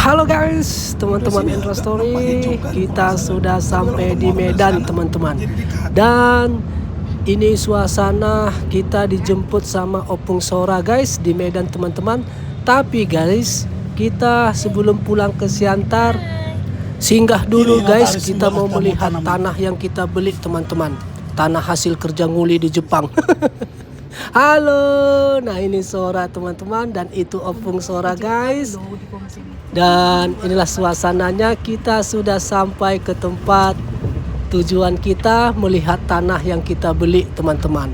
Halo guys, teman-teman Endro Story, kita sudah sampai di Medan teman-teman. Dan ini suasana kita dijemput sama Opung Sora guys di Medan teman-teman. Tapi guys, kita sebelum pulang ke Siantar singgah dulu guys, kita mau melihat tanah yang kita beli teman-teman. Tanah hasil kerja nguli di Jepang. Halo, nah ini Sora teman-teman dan itu Opung Sora guys. Dan inilah suasananya, kita sudah sampai ke tempat tujuan kita melihat tanah yang kita beli teman-teman.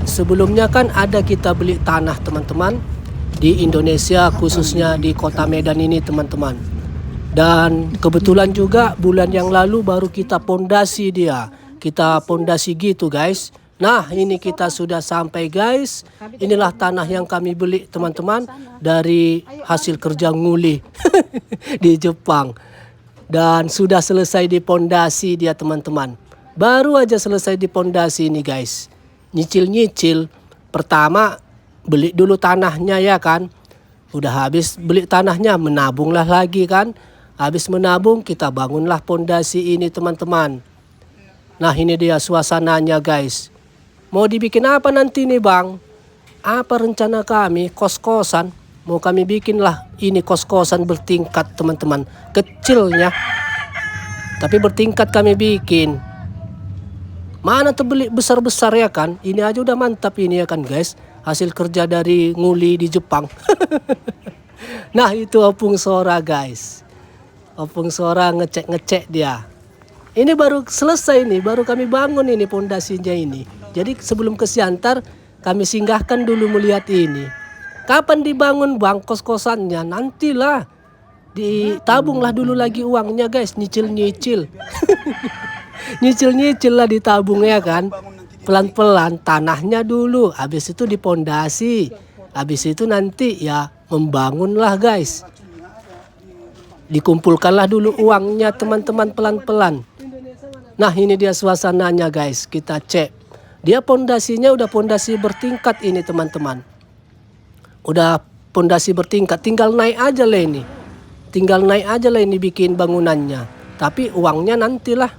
Sebelumnya kan ada kita beli tanah teman-teman di Indonesia, khususnya di kota Medan ini teman-teman. Dan kebetulan juga bulan yang lalu baru kita pondasi dia. Kita pondasi gitu guys. Nah ini kita sudah sampai guys. Inilah tanah yang kami beli teman-teman dari hasil kerja nguli di Jepang. Dan sudah selesai di pondasi dia teman-teman. Baru aja selesai di pondasi ini guys. Nyicil-nyicil. Pertama beli dulu tanahnya ya kan. Udah habis beli tanahnya menabunglah lagi kan. Habis menabung kita bangunlah pondasi ini teman-teman. Nah ini dia suasananya guys. Mau dibikin apa nanti nih bang? Apa rencana kami? Kos-kosan. Mau kami bikin lah ini kos-kosan bertingkat teman-teman. Kecilnya. Tapi bertingkat kami bikin. Mana tuh beli besar-besar ya kan? Ini aja udah mantap ini ya kan guys. Hasil kerja dari nguli di Jepang. Nah itu Opung Sora guys. Opung Sora ngecek-ngecek dia. Ini baru selesai nih. Baru kami bangun ini pondasinya ini. Jadi sebelum ke Siantar kami singgahkan dulu melihat ini. Kapan dibangun bang kos-kosannya? Nantilah. Ditabunglah dulu lagi uangnya guys. Nyicil-nyicil. Nyicil-nyicil lah ditabung ya kan. Pelan-pelan tanahnya dulu. Habis itu dipondasi. Habis itu nanti ya membangunlah guys. Dikumpulkanlah dulu uangnya teman-teman pelan-pelan. Nah ini dia suasananya guys. Kita cek. Dia pondasinya udah pondasi bertingkat ini teman-teman. Udah pondasi bertingkat, tinggal naik aja lah ini. Tinggal naik aja lah ini bikin bangunannya. Tapi uangnya nantilah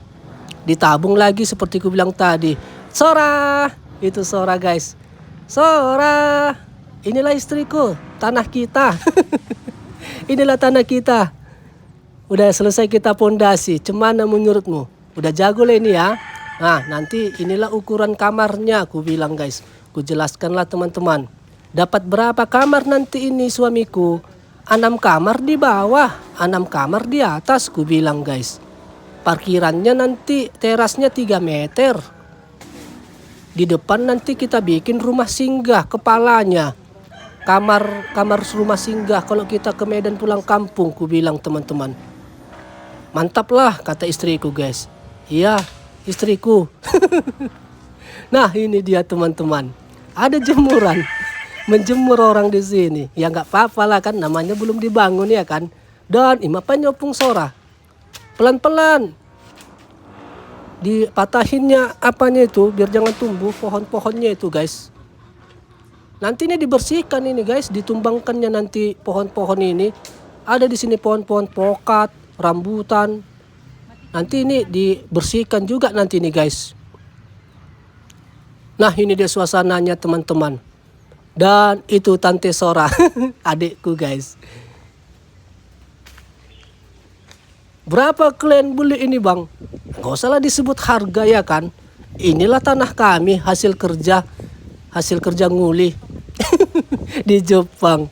ditabung lagi seperti ku bilang tadi. Sora, itu Sora guys. Sora, inilah istriku, tanah kita. Inilah tanah kita. Udah selesai kita pondasi, cemana menurutmu? Udah jago lah ini ya. Nah nanti inilah ukuran kamarnya aku bilang guys. Ku jelaskanlah teman-teman. Dapat berapa kamar nanti ini suamiku? 6 kamar di bawah, 6 kamar di atas ku bilang guys. Parkirannya nanti terasnya 3 meter. Di depan nanti kita bikin rumah singgah kepalanya. Kamar rumah singgah kalau kita ke Medan pulang kampung ku bilang teman-teman. Mantap lah kata istriku guys. Iya istriku. Nah ini dia teman-teman. Ada jemuran. Menjemur orang di sini. Ya nggak apa-apa lah kan. Namanya belum dibangun ya kan. Dan imapanya Opung Sora. Pelan-pelan. Dipatahinnya apanya itu. Biar jangan tumbuh pohon-pohonnya itu guys. Nanti ini dibersihkan ini guys. Ditumbangkannya nanti pohon-pohon ini. Ada di sini pohon-pohon pokat. Rambutan. Nanti ini dibersihkan juga nanti nih guys. Nah ini dia suasananya teman-teman. Dan itu Tante Sora. Adikku guys. Berapa kalian beli ini bang? Gak usah lah disebut harga ya kan. Inilah tanah kami hasil kerja. Hasil kerja nguli. Di Jepang.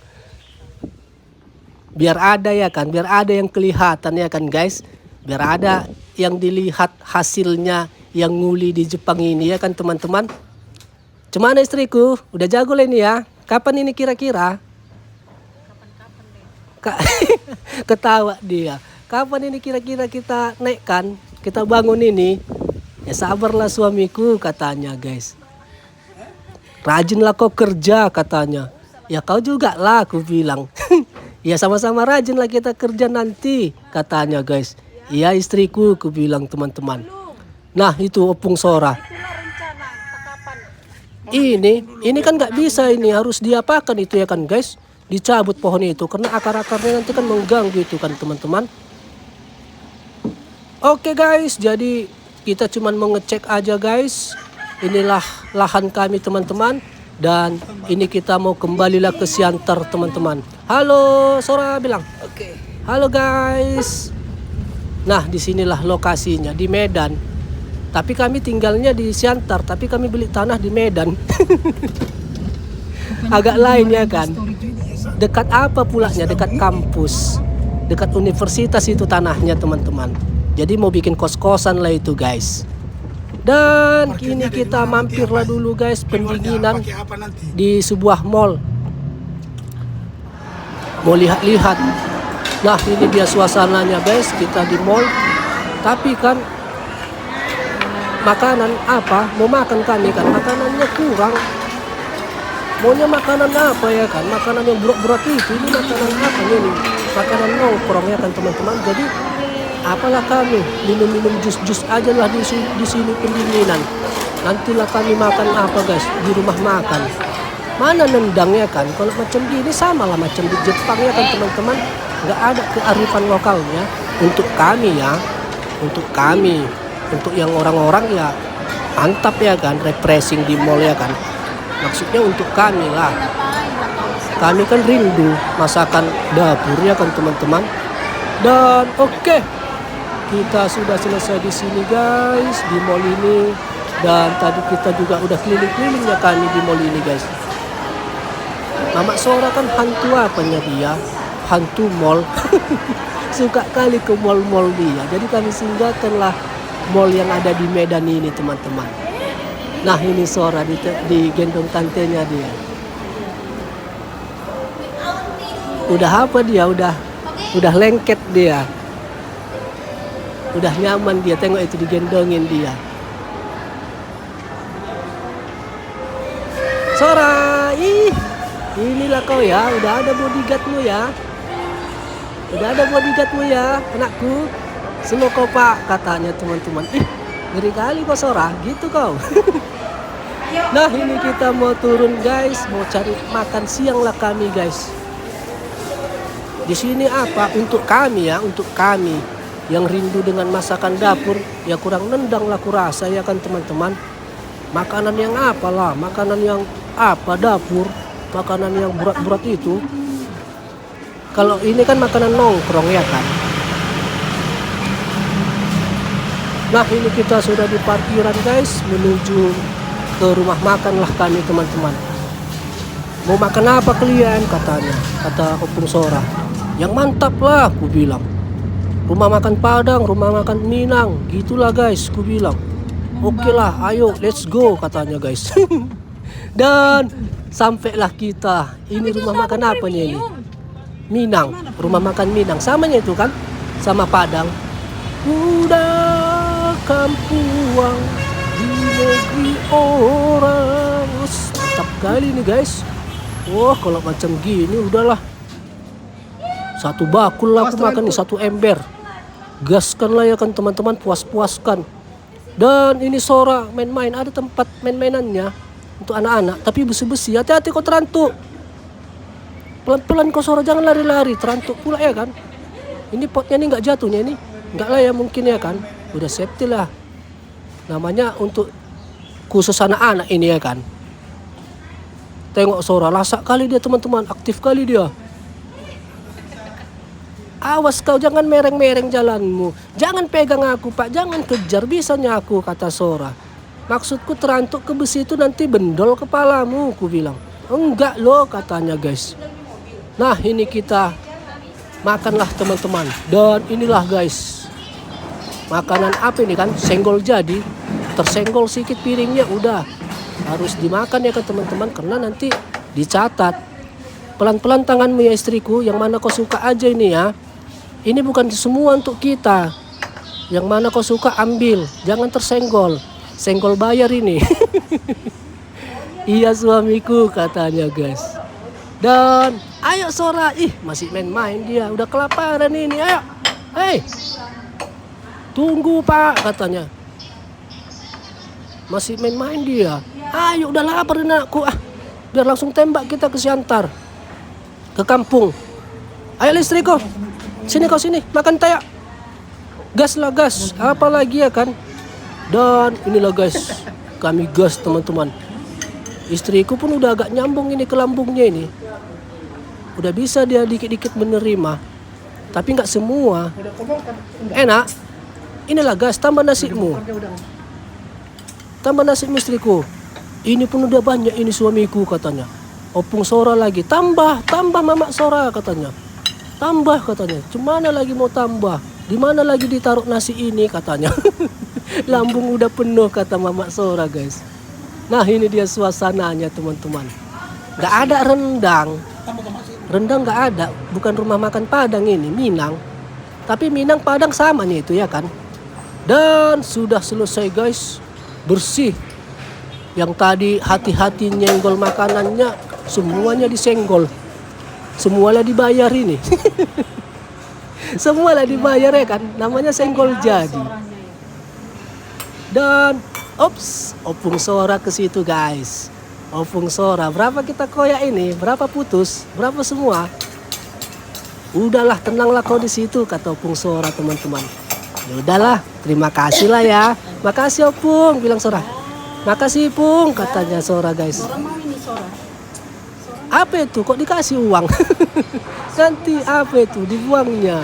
Biar ada ya kan. Biar ada yang kelihatan ya kan guys. Biar ada yang dilihat hasilnya yang nguli di Jepang ini ya kan teman-teman. Cemana istriku? Udah jago lah ini ya. Kapan ini kira-kira? Ketawa dia. Kapan ini kira-kira kita naikkan? Kita bangun ini. Ya sabarlah suamiku katanya guys. Rajinlah kau kerja katanya. Ya kau juga lah aku bilang. Ya sama-sama rajin lah kita kerja nanti katanya guys. Iya istriku, aku bilang teman-teman. Nah itu Opung Sora. Ini kan nggak bisa ini harus diapakan itu ya kan guys. dicabut pohon itu karena akar-akarnya nanti kan mengganggu itu kan teman-teman. Oke guys, jadi kita cuman mau ngecek aja guys. Inilah lahan kami teman-teman. Dan ini kita mau kembali lah ke Siantar teman-teman. Halo, Sora bilang. Oke. Halo guys. Nah, disinilah lokasinya di Medan. Tapi kami tinggalnya di Siantar, tapi kami beli tanah di Medan. Agak lain ya kan. Dekat apa pulanya? Dekat kampus, dekat universitas itu tanahnya teman-teman. Jadi mau bikin kos-kosan lah itu guys. Dan kini kita mampirlah dulu guys pendinginan di sebuah mall. Mau lihat-lihat. Nah ini dia suasananya guys, kita di mall. Tapi kan makanan apa? Mau makan kami kan makanannya kurang. Maunya makanan apa ya kan? Makanan yang berat-berat itu. Ini makanan apa ini? Makanan nongkrong ya kan teman-teman. Jadi apalah kami minum-minum jus-jus aja lah di sini pendinginan. Nantilah kami makan apa guys di rumah makan. Mana nendang ya kan? Kalau macam gini sama lah macam di Jepang ya kan teman-teman. Nggak ada kearifan lokalnya. Untuk kami ya, untuk kami, untuk yang orang-orang ya mantap ya kan, refreshing di mall ya kan. Maksudnya untuk kami lah. Kami kan rindu masakan dapur ya kan teman-teman. Dan oke, kita sudah selesai di sini guys di mall ini. Dan tadi kita juga udah keliling-keliling ya kami di mall ini guys. Mama Sora kan hantu apanya dia? Hantu mall. Suka kali ke mall-mall dia. Jadi kami singgahkanlah mall yang ada di Medan ini teman-teman. Nah ini Sora di gendong tantenya dia. Udah apa dia? Udah lengket dia. Udah nyaman dia, tengok itu digendongin dia. Sora, inilah kau ya, udah ada bodyguardmu ya. Udah ada bodyguardmu ya, anakku. Semua kau pak, katanya teman-teman. Ngeri kali kau Sora, gitu kau. Nah ini kita mau turun guys, mau cari makan siang lah kami guys. Di sini apa? Untuk kami ya, untuk kami yang rindu dengan masakan dapur, ya kurang nendang lah kurasa ya kan teman-teman. Makanan yang apalah, makanan yang apa dapur, makanan yang berat-berat itu. Kalau ini kan makanan nongkrong ya kan. Nah ini kita sudah di parkiran guys, menuju ke rumah makan lah kami teman-teman. Mau makan apa kalian katanya, kata Opung Sora. Yang mantap lah ku bilang. Rumah makan Padang, rumah makan Minang, gitulah guys ku bilang. Oke lah, ayo let's go katanya guys. Dan sampailah kita. Ini rumah makan apanya ini? Minang, rumah makan Minang. Samanya itu kan sama Padang. Udah kampuang di negeri orang. Mantap kali nih guys. Wah kalau macam gini udahlah. Satu bakul lah aku makan nih, satu ember. Gaskan lah ya kan teman-teman, puas-puaskan. Dan ini Sora main-main, ada tempat main-mainannya untuk anak-anak. Tapi besi-besi, hati-hati kau terantuk. Pelan-pelan kau Sora, jangan lari-lari, terantuk pula ya kan. Ini potnya ini nggak jatuhnya ini. Nggak lah ya mungkin ya kan. Udah safety lah. Namanya untuk khusus anak-anak ini ya kan. Tengok Sora, lasak kali dia teman-teman, aktif kali dia. Awas kau, jangan mereng-mereng jalanmu. Jangan pegang aku pak, jangan kejar, bisanya aku, kata Sora. Maksudku terantuk ke besi itu nanti bendol kepalamu, ku bilang. Enggak loh katanya guys. Nah ini kita makanlah teman-teman. Dan inilah guys, makanan apa ini kan, senggol jadi. Tersenggol sedikit piringnya udah harus dimakan ya kan teman-teman, karena nanti dicatat. Pelan-pelan tanganmu ya istriku, yang mana kau suka aja ini ya. Ini bukan semua untuk kita. Yang mana kau suka ambil, jangan tersenggol. Senggol bayar ini. Iya suamiku katanya guys. Dan ayo Sora, masih main-main dia, udah kelaparan ini, ayo. Hei, tunggu pak katanya. Masih main-main dia. Ayo udah lapar anakku, biar langsung tembak kita ke Siantar. ke kampung. Ayo istriku, sini kau sini, makan tayak. Gas lah gas, apalagi ya kan. Dan inilah guys, kami gas teman-teman. Istriku pun udah agak nyambung ini ke lambungnya ini. Udah bisa dia dikit-dikit menerima. Tapi nggak semua. Enak. Inilah gas, tambah nasimu. Tambah nasimu istriku. Ini pun udah banyak ini suamiku katanya. Opung Sora lagi, tambah Mamak Sora katanya. Tambah katanya, cemana lagi mau tambah? Di mana lagi ditaruh nasi ini katanya. Lambung udah penuh kata Mamak Sora guys. Nah ini dia suasananya teman-teman. Gak ada rendang. Rendang gak ada. Bukan rumah makan Padang ini, Minang. Tapi Minang Padang samanya itu ya kan. Dan sudah selesai guys. Bersih. Yang tadi hati-hati nyenggol makanannya, semuanya disenggol. Semualah dibayar ini. Semualah dibayar ya kan. Namanya senggol jadi. Dan Opung Sora ke situ guys. Opung Sora, berapa kita koyak ini? Berapa putus? Berapa semua? Udahlah, tenanglah kau di situ kata Opung Sora teman-teman. Ya udahlah, terima kasih lah ya. Makasih Opung, bilang Sora. Makasih Pung katanya Sora guys. Apa itu? Kok dikasih uang? Nanti apa itu? Dibuangnya.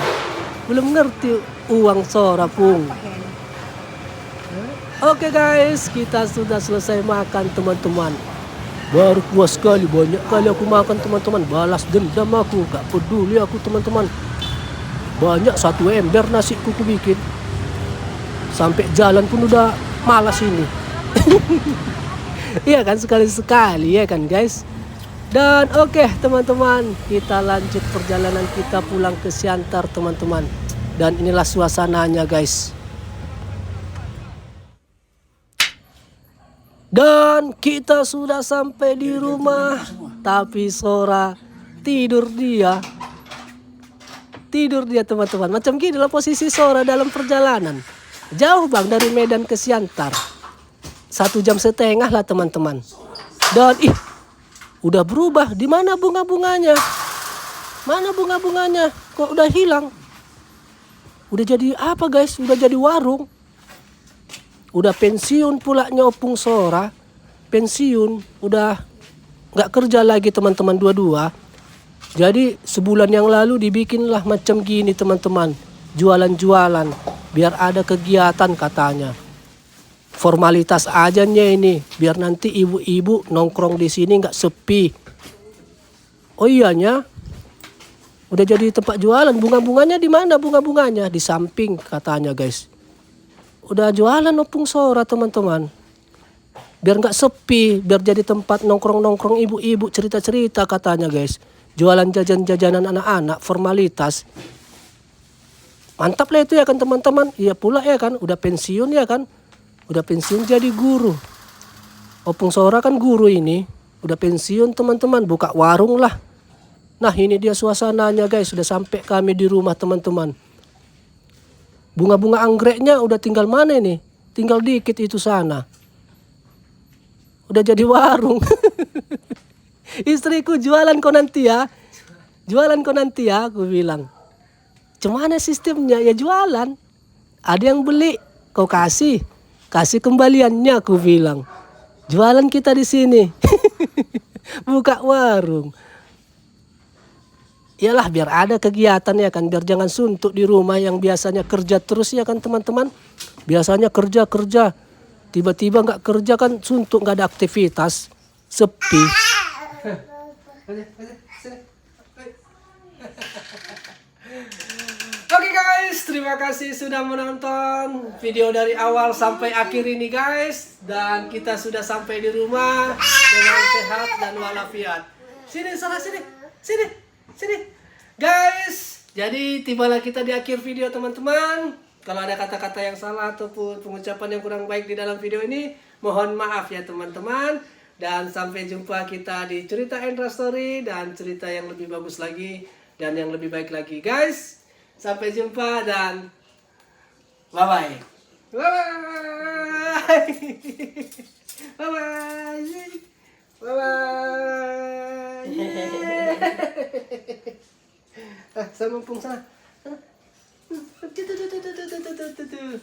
Belum ngerti uang Sora Pung. Oke guys, kita sudah selesai makan teman-teman. Baru puas sekali, banyak kali aku makan teman-teman. Balas dendam aku, gak peduli aku teman-teman. Banyak 1 ember nasi kuku bikin. Sampai jalan pun udah malas ini. Iya kan, sekali-sekali ya kan guys. Dan oke teman-teman, kita lanjut perjalanan kita pulang ke Siantar teman-teman. Dan inilah suasananya guys. Dan kita sudah sampai di rumah. Tapi Sora tidur dia. Tidur dia teman-teman. Macam gini lah posisi Sora dalam perjalanan. Jauh bang dari Medan ke Siantar. 1,5 jam lah teman-teman. Dan udah berubah. Di mana bunga-bunganya? Mana bunga-bunganya? Kok udah hilang? Udah jadi apa guys? Udah jadi warung. Udah pensiun pulanya Opung Sora. Pensiun. Udah gak kerja lagi teman-teman dua-dua. Jadi sebulan yang lalu dibikinlah macam gini teman-teman. Jualan-jualan. Biar ada kegiatan katanya. Formalitas ajanya ini. Biar nanti ibu-ibu nongkrong di sini gak sepi. Oh iyanya. Udah jadi tempat jualan. Bunga-bunganya di mana bunga-bunganya? Di samping katanya guys. Udah jualan Opung Sora teman-teman. Biar nggak sepi, biar jadi tempat nongkrong-nongkrong ibu-ibu cerita-cerita katanya guys. Jualan jajan-jajanan anak-anak, formalitas. Mantap lah itu ya kan teman-teman. Iya pula ya kan, udah pensiun ya kan. Udah pensiun jadi guru. Opung Sora kan guru ini. Udah pensiun teman-teman, buka warung lah. Nah ini dia suasananya guys, sudah sampai kami di rumah teman-teman. Bunga-bunga anggreknya udah tinggal mana nih? Tinggal dikit itu sana. Udah jadi warung. Istriku jualan kau nanti ya. Jualan kau nanti ya, aku bilang. Cemana sistemnya? Ya jualan. Ada yang beli, kau kasih. Kasih kembaliannya, aku bilang. Jualan kita di sini. Buka warung. Iyalah biar ada kegiatan ya kan, biar jangan suntuk di rumah yang biasanya kerja terus ya kan teman-teman. Biasanya kerja, tiba-tiba nggak kerja kan suntuk, nggak ada aktivitas, sepi. Oke guys, terima kasih sudah menonton video dari awal sampai akhir ini guys. Dan kita sudah sampai di rumah dengan sehat dan walafiat. Sini Sarah, sini guys, jadi tibalah kita di akhir video teman-teman. Kalau ada kata-kata yang salah ataupun pengucapan yang kurang baik di dalam video ini, mohon maaf ya teman-teman. Dan sampai jumpa kita di cerita Endra Story dan cerita yang lebih bagus lagi dan yang lebih baik lagi guys. Sampai jumpa dan bye-bye. Bye-bye. Bye-bye. Bye bye. Ah, sama pung sana. Tuh, tuh, tuh, tuh, tuh, tuh, tuh, tuh, tuh.